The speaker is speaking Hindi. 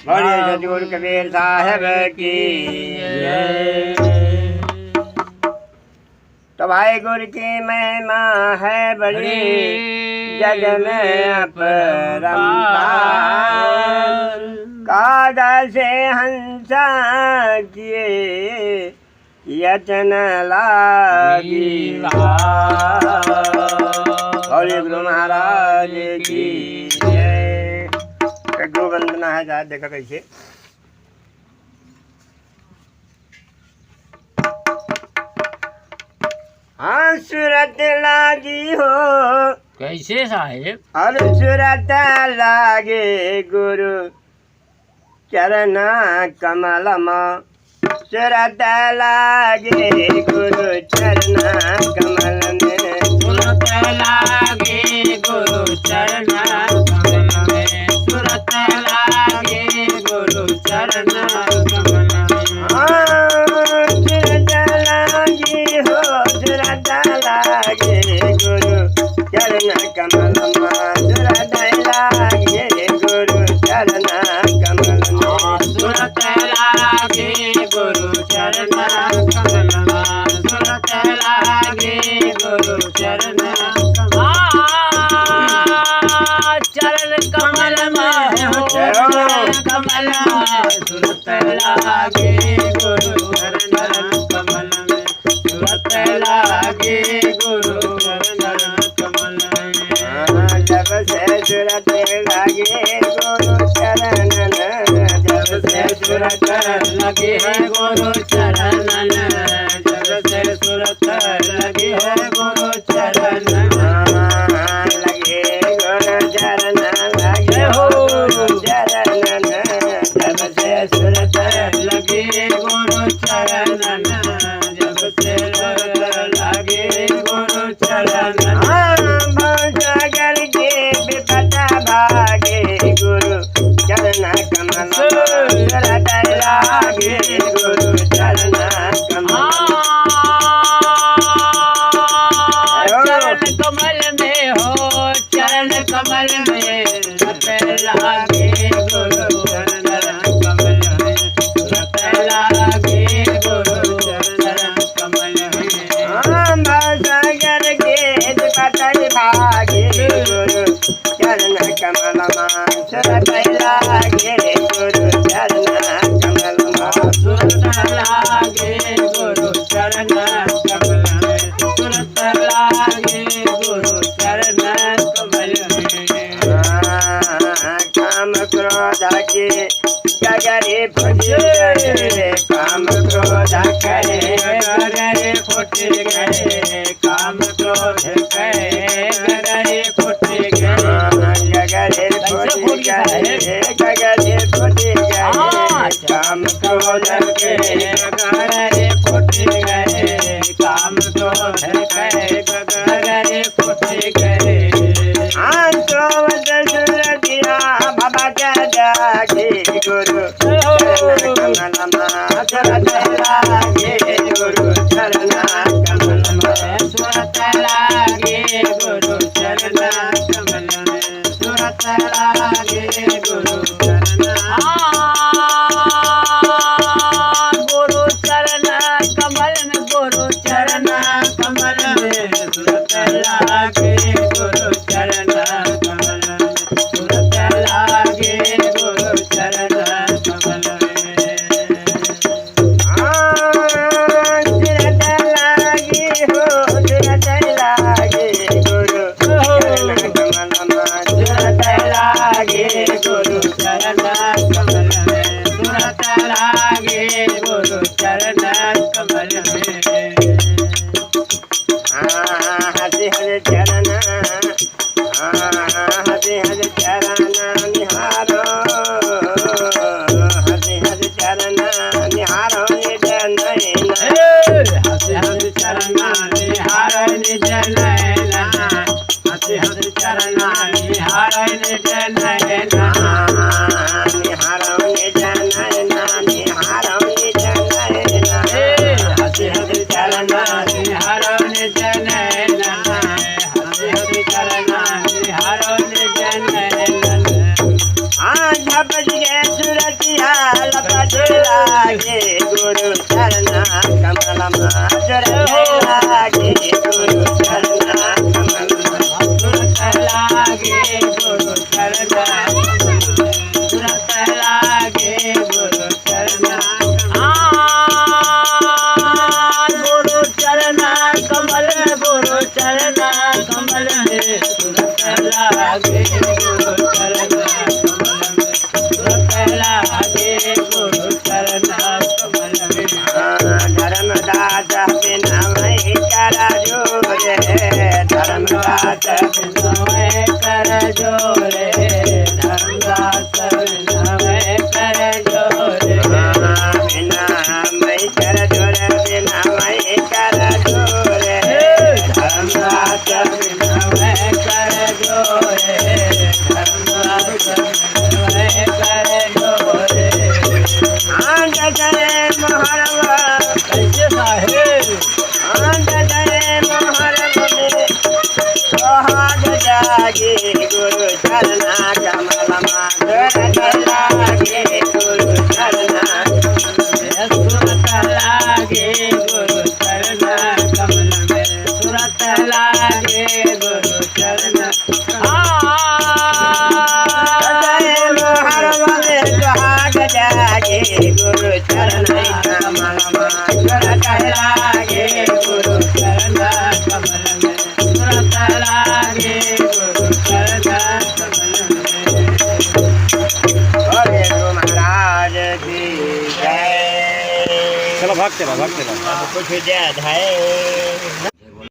बोलिए सतगुरु कबीर साहब की। तो भाई गुरु की महिमा है बड़ी, जग में अपरंपार। कागज से हंसा किए यतन लागी बोलिए गुरु महाराज की जय। गुरु वंदना है जाए देखा कैसे। हाँ सूरत लागी हो कैसे साहेब? और सूरत लागे गुरु चरण कमल में। सूरत लागे गुरु चरण कमल में। सूरत लागे गुरु चरण कमल में। सूरत लागे गुरु चरण कमल में। सूरत लागी हो सूरत लागे गुरु चरण कमल में। सूरत लागे गुरु चरण कमल में। सूरत लागे गुरु चरण कमल में। सूरत लागे गुरु चरण चरण कमल में हो चरण कमल में। सूरत लागे गुरु चरण कमल में। सूरत लागे गुरु चरण कमल में। जब से सूरत लागे गुरु चरण जब से सूरत लगे है गुरु चरण। जब से सूरत लगे है गुरु चरण। लगे गुरु चरण लगे हो चरण जब से सूरत लगे गुरु चरण। जब से लगे गुरु चरण। सागर के विपदा भागे गुरु चरण कमल सूरत लागे गुरु चरण कमल। चरण कमल में हो चरण कमल में। सूरत लागे गुरु चरण कमल में। सूरत लागे गुरु चरण कमल में। सागर के विपदा भागे गुरु चरण कमल सूरत लागे गुरु चरण कमल सूरत लागे गुरु चरण कमल में। सूरत लागे गुरु चरण कमल में। काम क्रोध के गगरे फटे काम क्रोध करे गगरे फुट गए। काम क्रोध करे गगरे फुट गए। गगरे फट गए गगरे फट गए काम क्रोध के गगरे फुट गए। काम क्रोध करे गगरे फुट गए। सूरतिया बाबा जागे गुरु चरण कमल सूरत लागे गुरु चरण कमल सूरत लागे गुरु चरण कमल में। सूरत लागे गुरु चरण। गुरु चरण कमल में। गुरु चरण कमल में। सूरत लागे गुरु चरण कमल में। सूरत लागे गुरु चरण कमल में। सूरत लागे हो सूरत लागे गुरु चरण कमल सूरत लागे गुरु चरण कमल में। सूरत लागे गुरु चरण कमल में। हरि हरि चरण हरि हरि चरण निहारो हरि हरि चरण निहारो निज नयन हरि हरि चरण निहार निज नयन। हरि हरि चरण निहार निज नयन। निहारो निज नयन निहारो निज नयन हरि हरि चरण निहार निज नयन। हरि हरि चरण निहार निज नयन। झप सूरत लागे गुरु चरना कमल में सुरत लागे गुरु चरना सुरत लागे गुरु चरना गुरु चरना कमल गुरु चरना कमल में सुरत लागे गुरु चरना कमल में सुरत लागे गुरु चरना कमल में धर्मदास बिना मैं करा जोरे धर्मदास बिना मैं कर जोरे धर्मदास बिना मैं कर जोरे बिना मैं कर जोरे बिना मैं कर जोरे धर्मदास बिना मैं कर जोरे धर्मदास बिना मैं कर जोरे आंध करे मोहरवा कैसे साहेब आंध करे मोहरवा में सोहाग जागे गुरु चरना कमल माधुर लागे गुरु चरना सुरत लागे गुरु चरना कमल में सुरत लागे गुरु चरना मोहरवा में सोहाग जागे गुरु चरना कमल माधुर लागे गुरु चरना कमल में सुरत लागे गुरु चरना कमल में बोले गुरु महाराज की जय चलो भाग चला कुछ जय है